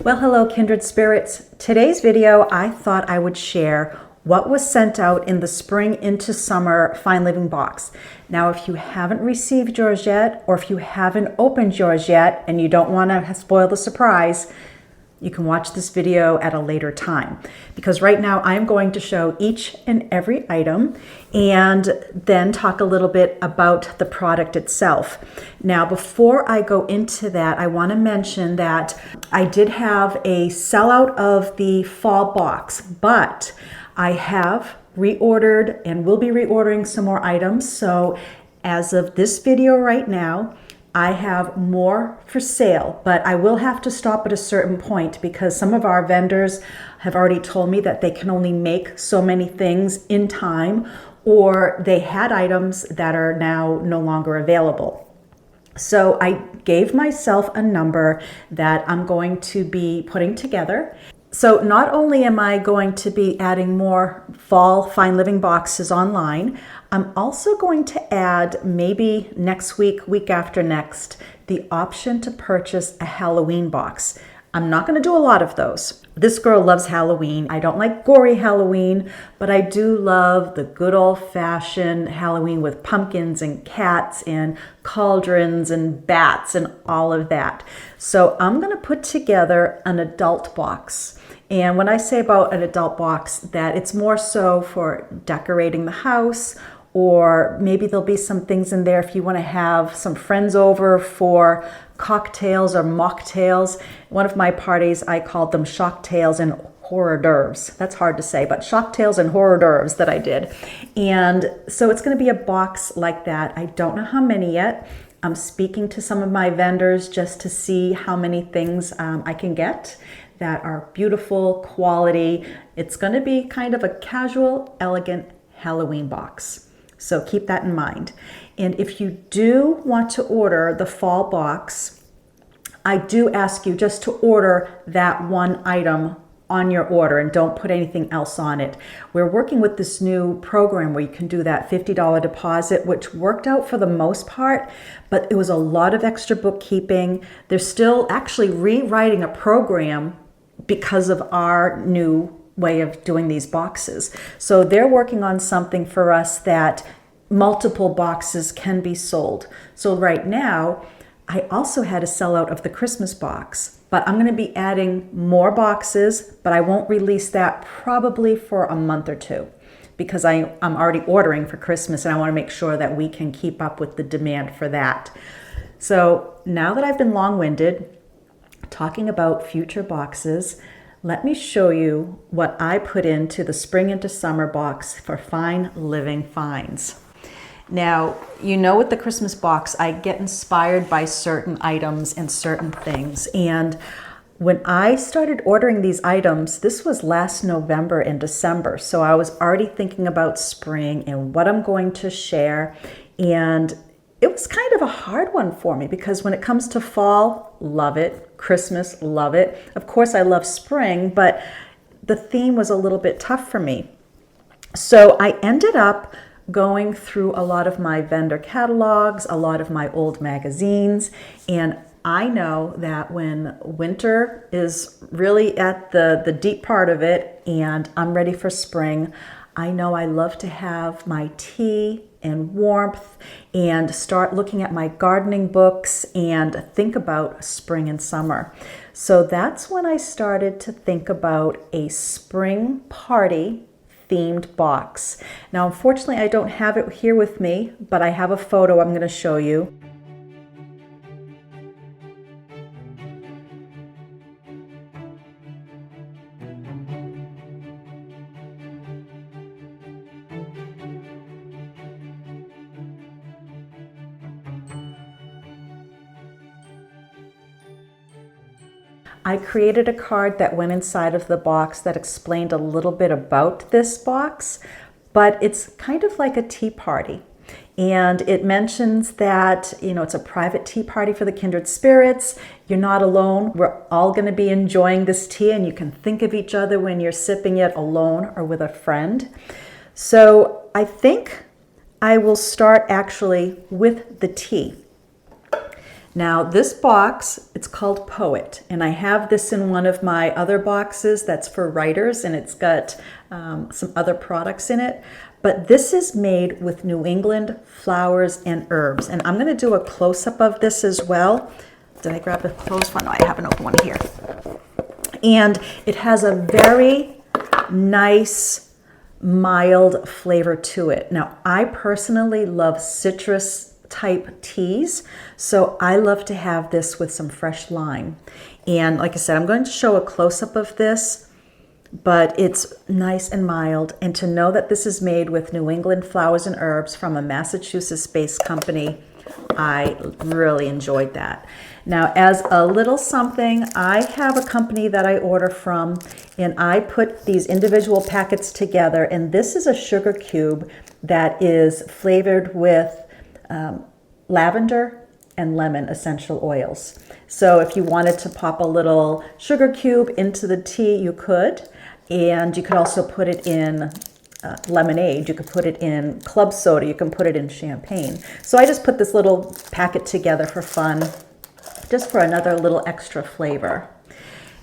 Well, hello, kindred spirits. Today's video, I thought I would share what was sent out in the spring into summer fine living box. Now, if you haven't received yours yet, or if you haven't opened yours yet and you don't want to spoil the surprise, you can watch this video at a later time, because right now I'm going to show each and every item and then talk a little bit about the product itself. Now, before I go into that, I want to mention that I did have a sellout of the fall box, but I have reordered and will be reordering some more items. So as of this video right now, I have more for sale, but I will have to stop at a certain point because some of our vendors have already told me that they can only make so many things in time, or they had items that are now no longer available. So I gave myself a number that I'm going to be putting together. So not only am I going to be adding more fall fine living boxes online, I'm also going to add, maybe next week, week after next, the option to purchase a Halloween box. I'm not going to do a lot of those. This girl loves Halloween. I don't like gory Halloween, but I do love the good old-fashioned Halloween with pumpkins and cats and cauldrons and bats and all of that. So I'm going to put together an adult box. And when I say about an adult box, that it's more so for decorating the house, or maybe there'll be some things in there if you want to have some friends over for cocktails or mocktails. One of my parties, I called them shocktails and hors d'oeuvres. That's hard to say, but shocktails and hors d'oeuvres that I did. And so it's going to be a box like that. I don't know how many yet. I'm speaking to some of my vendors just to see how many things I can get that are beautiful quality. It's going to be kind of a casual, elegant Halloween box. So keep that in mind. And if you do want to order the fall box, I do ask you just to order that one item on your order and don't put anything else on it. We're working with this new program where you can do that $50 deposit, which worked out for the most part, but it was a lot of extra bookkeeping. They're still actually rewriting a program because of our new way of doing these boxes. So they're working on something for us that multiple boxes can be sold. So right now, I also had a sellout of the Christmas box, but I'm going to be adding more boxes, but I won't release that probably for a month or two because I'm already ordering for Christmas and I want to make sure that we can keep up with the demand for that. So now that I've been long-winded talking about future boxes, let me show you what I put into the spring into summer box for fine living finds. Now, you know, with the Christmas box, I get inspired by certain items and certain things. And when I started ordering these items, this was last November and December. So I was already thinking about spring and what I'm going to share. And it was kind of a hard one for me because when it comes to fall, love it. Christmas, love it. Of course, I love spring, but the theme was a little bit tough for me. So I ended up going through a lot of my vendor catalogs, a lot of my old magazines, and I know that when winter is really at the deep part of it and I'm ready for spring, I know I love to have my tea and warmth and start looking at my gardening books and think about spring and summer. So that's when I started to think about a spring party themed box. Now, unfortunately, I don't have it here with me, but I have a photo I'm going to show you. I created a card that went inside of the box that explained a little bit about this box, but it's kind of like a tea party. And it mentions that, you know, it's a private tea party for the kindred spirits. You're not alone. We're all going to be enjoying this tea, and you can think of each other when you're sipping it alone or with a friend. So I think I will start actually with the tea. Now this box, it's called Poet, and I have this in one of my other boxes that's for writers, and it's got some other products in it. But this is made with New England flowers and herbs, and I'm going to do a close-up of this as well. Did I grab a closed one? No, I have an open one here. And it has a very nice, mild flavor to it. Now, I personally love citrus type teas, so I love to have this with some fresh lime. And like I said, I'm going to show a close-up of this, but it's nice and mild. And to know that this is made with New England flowers and herbs from a Massachusetts-based company, I really enjoyed that. Now, as a little something, I have a company that I order from, and I put these individual packets together, and this is a sugar cube that is flavored with lavender and lemon essential oils. So if you wanted to pop a little sugar cube into the tea, you could. And you could also put it in lemonade. You could put it in club soda. You can put it in champagne. So I just put this little packet together for fun, just for another little extra flavor.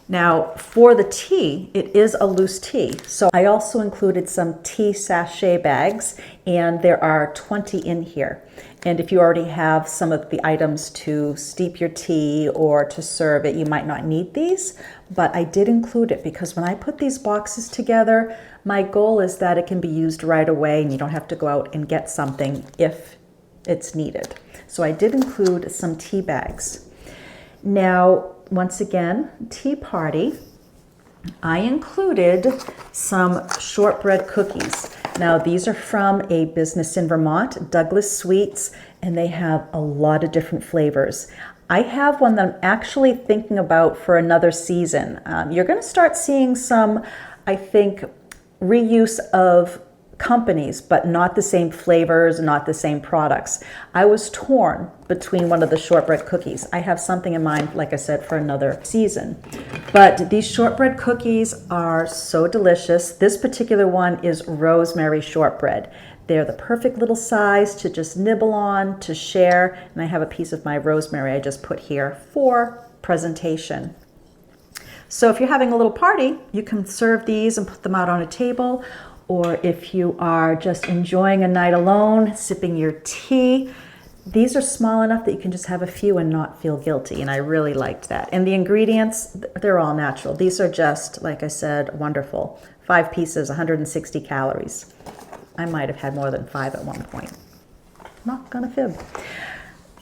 Now, for the tea, it is a loose tea. So I also included some tea sachet bags, and there are 20 in here. And if you already have some of the items to steep your tea or to serve it, you might not need these, but I did include it because when I put these boxes together, my goal is that it can be used right away and you don't have to go out and get something if it's needed. So I did include some tea bags. Now, once again, tea party, I included some shortbread cookies. Now, these are from a business in Vermont, Douglas Sweets, and they have a lot of different flavors. I have one that I'm actually thinking about for another season. You're going to start seeing some, I think, reuse of companies, but not the same flavors, not the same products. I was torn between one of the shortbread cookies. I have something in mind, like I said, for another season. But these shortbread cookies are so delicious. This particular one is rosemary shortbread. They're the perfect little size to just nibble on, to share. And I have a piece of my rosemary I just put here for presentation. So if you're having a little party, you can serve these and put them out on a table. Or if you are just enjoying a night alone, sipping your tea, these are small enough that you can just have a few and not feel guilty. And I really liked that. And the ingredients, they're all natural. These are just, like I said, wonderful. 5 pieces, 160 calories. I might have had more than 5 at one point. Not gonna fib.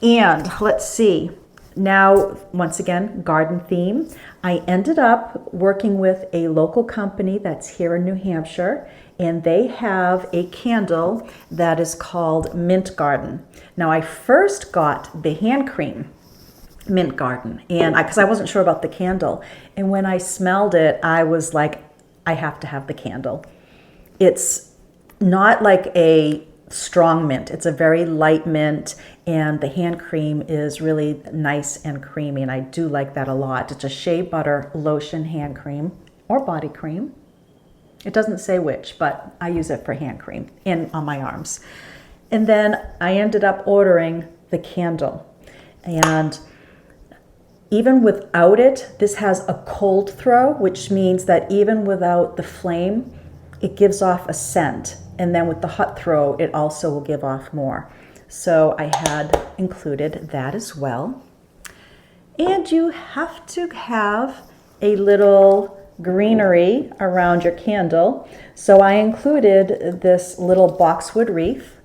And let's see. Now, once again, garden theme. I ended up working with a local company that's here in New Hampshire, and they have a candle that is called Mint Garden. Now, I first got the hand cream Mint Garden, and because I wasn't sure about the candle, and when I smelled it, I was like, I have to have the candle. It's not like a strong mint. It's a very light mint, and the hand cream is really nice and creamy, and I do like that a lot. It's a shea butter lotion hand cream or body cream. It doesn't say which, but I use it for hand cream and on my arms. And then I ended up ordering the candle, and even without it, this has a cold throw, which means that even without the flame, it gives off a scent. And then with the hot throw, it also will give off more. So I had included that as well. And you have to have a little greenery around your candle. So I included this little boxwood wreath.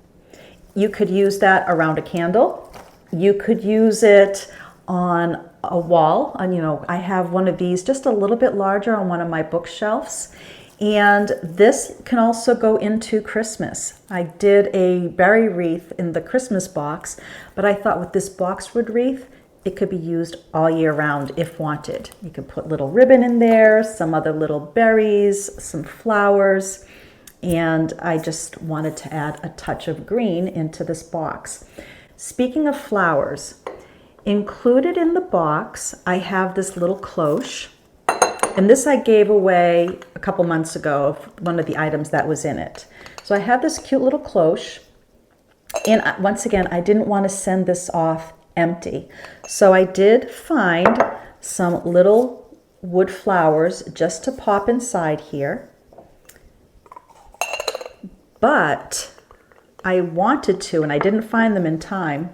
You could use that around a candle. You could use it on a wall. And I have one of these just a little bit larger on one of my bookshelves. And this can also go into Christmas. I did a berry wreath in the Christmas box, but I thought with this boxwood wreath, it could be used all year round if wanted. You could put little ribbon in there, some other little berries, some flowers, and I just wanted to add a touch of green into this box. Speaking of flowers, included in the box, I have this little cloche. And this I gave away a couple months ago, one of the items that was in it. So I have this cute little cloche. And once again, I didn't want to send this off empty. So I did find some little wood flowers just to pop inside here. But I wanted to, and I didn't find them in time,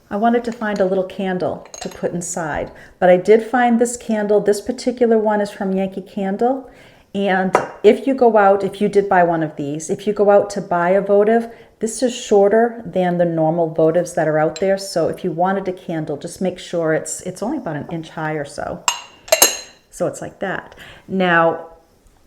I wanted to find a little candle to put inside. But I did find this candle. This particular one is from Yankee Candle. And if you go out, if you did buy one of these, if you go out to buy a votive, this is shorter than the normal votives that are out there. So if you wanted a candle, just make sure it's only about an inch high or so. So it's like that. Now,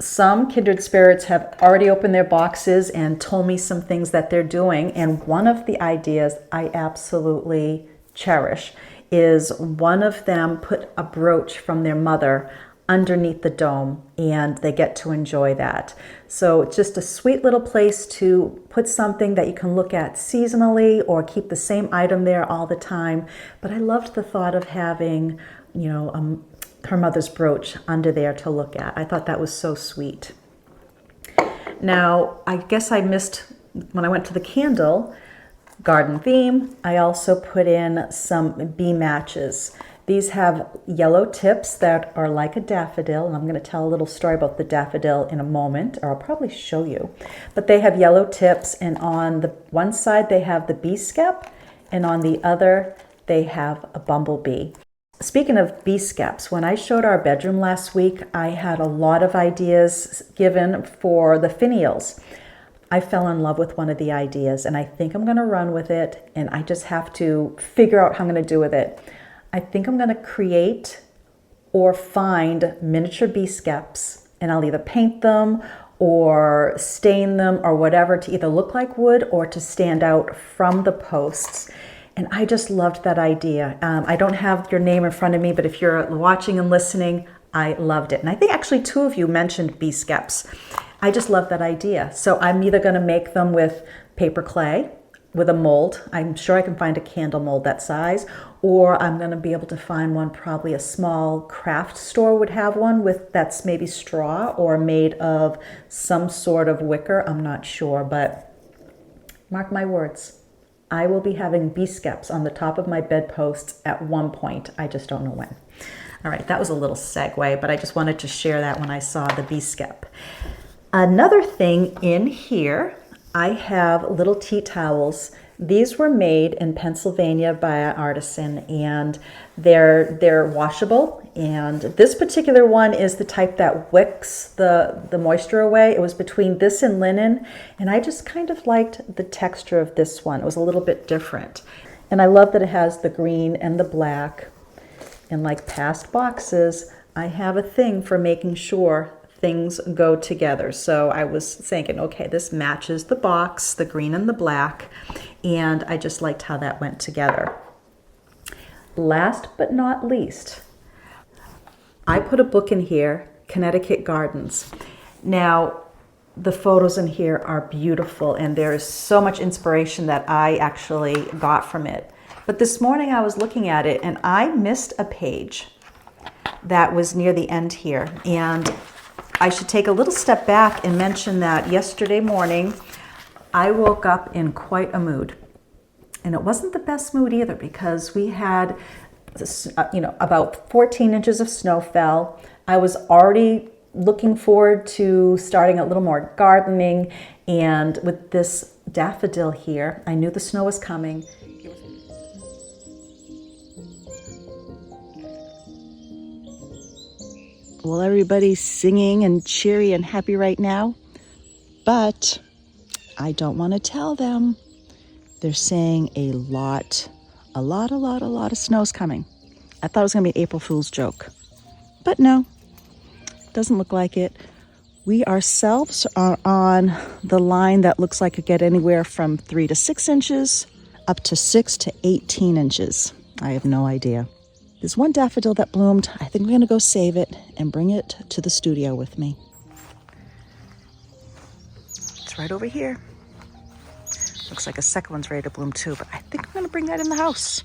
some kindred spirits have already opened their boxes and told me some things that they're doing. And one of the ideas I absolutely cherish is one of them put a brooch from their mother underneath the dome, and they get to enjoy that. So it's just a sweet little place to put something that you can look at seasonally or keep the same item there all the time. But I loved the thought of having, her mother's brooch under there to look at. I thought that was so sweet. Now, I guess I missed, when I went to the candle garden theme, I also put in some bee matches. These have yellow tips that are like a daffodil, and I'm going to tell a little story about the daffodil in a moment, or I'll probably show you. But they have yellow tips, and on the one side they have the bee skep, and on the other they have a bumblebee. Speaking of bee skeps, when I showed our bedroom last week, I had a lot of ideas given for the finials. I fell in love with one of the ideas, and I think I'm going to run with it, and I just have to figure out how I'm going to do with it. I think I'm going to create or find miniature bee skeps, and I'll either paint them or stain them or whatever to either look like wood or to stand out from the posts. And I just loved that idea. I don't have your name in front of me, but if you're watching and listening, I loved it. And I think actually 2 of you mentioned bee skeps. I just love that idea. So I'm either going to make them with paper clay, with a mold. I'm sure I can find a candle mold that size, or I'm going to be able to find one, probably a small craft store would have one that's maybe straw or made of some sort of wicker. I'm not sure, but mark my words. I will be having bee skeps on the top of my bedposts at one point. I just don't know when. All right, that was a little segue, but I just wanted to share that when I saw the bee skep. Another thing in here, I have little tea towels. These were made in Pennsylvania by an artisan, and they're washable. And this particular one is the type that wicks the moisture away. It was between this and linen, and I just kind of liked the texture of this one. It was a little bit different. And I love that it has the green and the black. And like past boxes, I have a thing for making sure things go together. So I was thinking, okay, this matches the box, the green and the black, and I just liked how that went together. Last but not least, I put a book in here, Connecticut Gardens. Now, the photos in here are beautiful, and there is so much inspiration that I actually got from it. But this morning I was looking at it, and I missed a page that was near the end here. And I should take a little step back and mention that yesterday morning, I woke up in quite a mood. And it wasn't the best mood either, because we had, about 14 inches of snow fell. I was already looking forward to starting a little more gardening. And with this daffodil here, I knew the snow was coming. Well, everybody's singing and cheery and happy right now, but I don't want to tell them. They're saying a lot of snow's coming. I thought it was going to be an April Fool's joke, but no, doesn't look like it. We ourselves are on the line that looks like it get anywhere from 3 to 6 inches up to 6 to 18 inches. I have no idea. There's one daffodil that bloomed. I think I'm going to go save it and bring it to the studio with me. It's right over here. Looks like a second one's ready to bloom too, but I think I'm going to bring that in the house.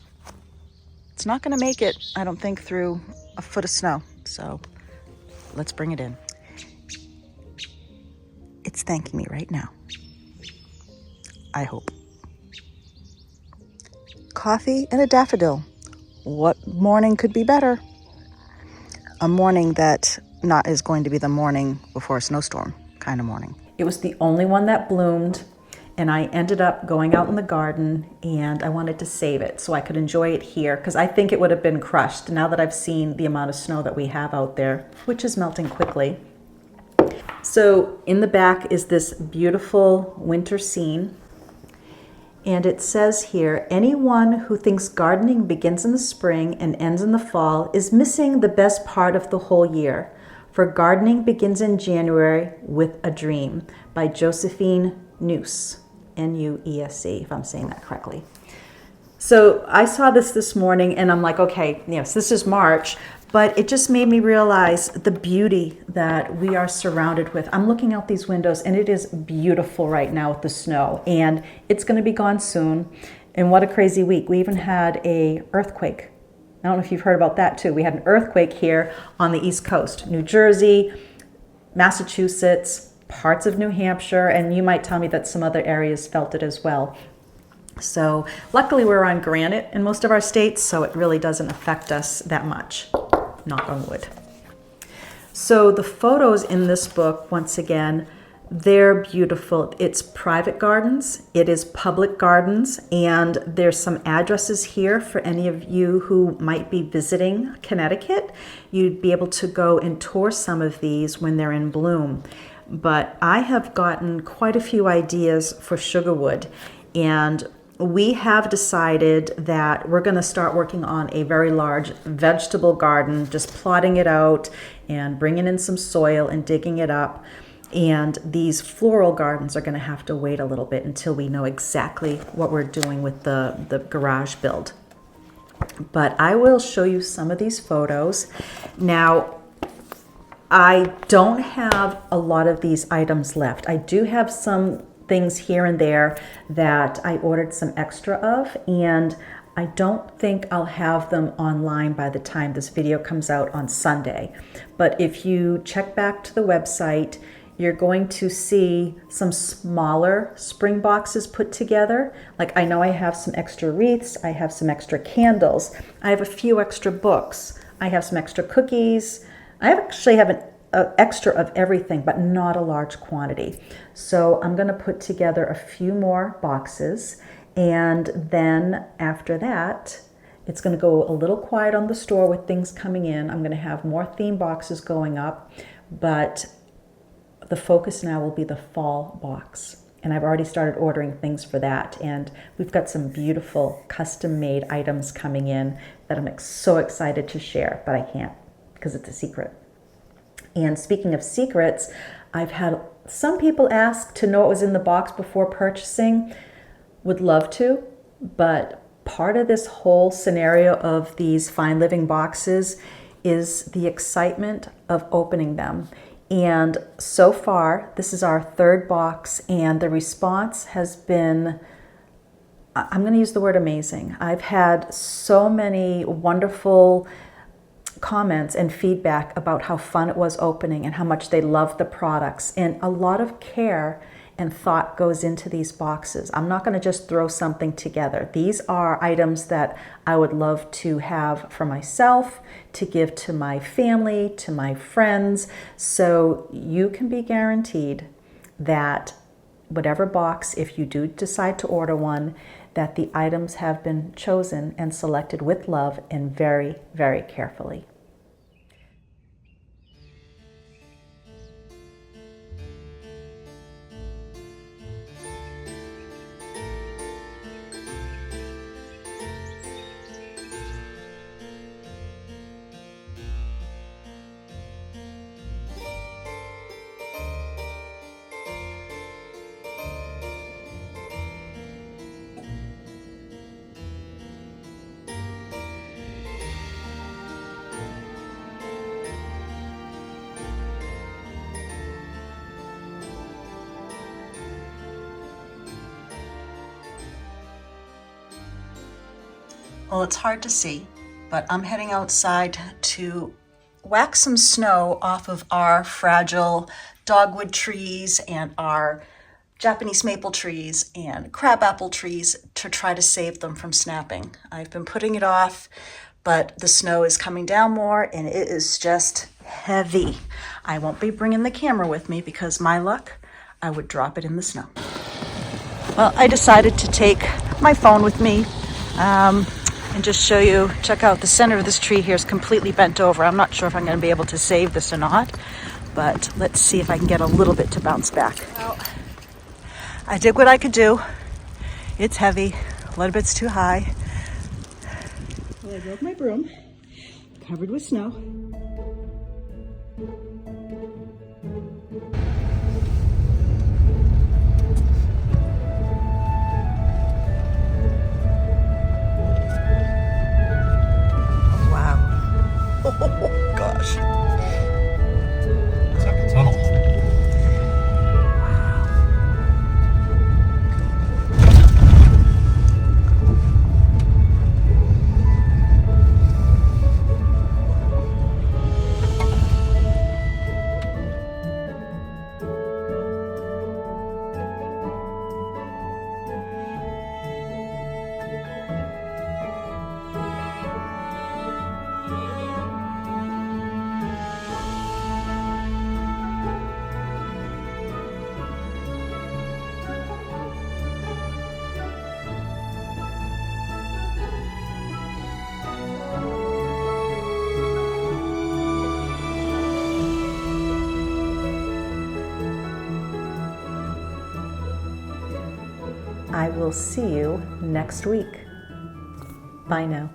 It's not going to make it, I don't think, through a foot of snow. So let's bring it in. It's thanking me right now. I hope. coffee, and a daffodil. What morning could be better? A morning that not is going to be the morning before a snowstorm kind of morning. It was the only one that bloomed, and I ended up going out in the garden, and I wanted to save it so I could enjoy it here, because I think it would have been crushed now that I've seen the amount of snow that we have out there, which is melting quickly. So in the back is this beautiful winter scene. And it says here, anyone who thinks gardening begins in the spring and ends in the fall is missing the best part of the whole year. For gardening begins in January with a dream, by Josephine Nuesse, N-U-E-S-E, if I'm saying that correctly. So I saw this morning and I'm like, okay, yes, this is March, but it just made me realize the beauty that we are surrounded with. I'm looking out these windows and it is beautiful right now with the snow, and it's going to be gone soon. And what a crazy week. We even had a earthquake. I don't know if you've heard about that too. We had an earthquake here on the East Coast, New Jersey, Massachusetts, parts of New Hampshire, and you might tell me that some other areas felt it as well. So luckily we're on granite in most of our states, so it really doesn't affect us that much. Knock on wood. So the photos in this book, once again, they're beautiful. It's private gardens, it is public gardens, and there's some addresses here for any of you who might be visiting Connecticut. You'd be able to go and tour some of these when they're in bloom. But I have gotten quite a few ideas for sugarwood, and we have decided that we're going to start working on a very large vegetable garden, just plotting it out and bringing in some soil and digging it up. And these floral gardens are going to have to wait a little bit until we know exactly what we're doing with the garage build. But I will show you some of these photos. Now, I don't have a lot of these items left. I do have some things here and there that I ordered some extra of, and I don't think I'll have them online by the time this video comes out on Sunday. But if you check back to the website, you're going to see some smaller spring boxes put together. Like, I know I have some extra wreaths, I have some extra candles, I have a few extra books, I have some extra cookies. I actually have an extra of everything, but not a large quantity. So I'm going to put together a few more boxes, and then after that, it's going to go a little quiet on the store with things coming in. I'm going to have more theme boxes going up, but the focus now will be the fall box. And I've already started ordering things for that. And we've got some beautiful custom-made items coming in that I'm so excited to share, but I can't because it's a secret. And speaking of secrets, I've had some people ask to know what was in the box before purchasing. Would love to, but part of this whole scenario of these fine living boxes is the excitement of opening them. And so far, this is our third box, and the response has been, I'm going to use the word amazing. I've had so many wonderful comments and feedback about how fun it was opening and how much they love the products, and a lot of care and thought goes into these boxes. I'm not going to just throw something together. These are items that I would love to have for myself, to give to my family, to my friends. So you can be guaranteed that whatever box, if you do decide to order one, that the items have been chosen and selected with love and very, very carefully. Well, it's hard to see, but I'm heading outside to whack some snow off of our fragile dogwood trees and our Japanese maple trees and crabapple trees to try to save them from snapping. I've been putting it off, but the snow is coming down more and it is just heavy. I won't be bringing the camera with me because my luck, I would drop it in the snow. Well, I decided to take my phone with me and just show you, check out the center of this tree here is completely bent over. I'm not sure if I'm going to be able to save this or not, but let's see if I can get a little bit to bounce back. Well, I did what I could do. It's heavy, a little bit's too high. Well, I broke my broom, covered with snow. Oh gosh. It's like a tunnel. I will see you next week. Bye now.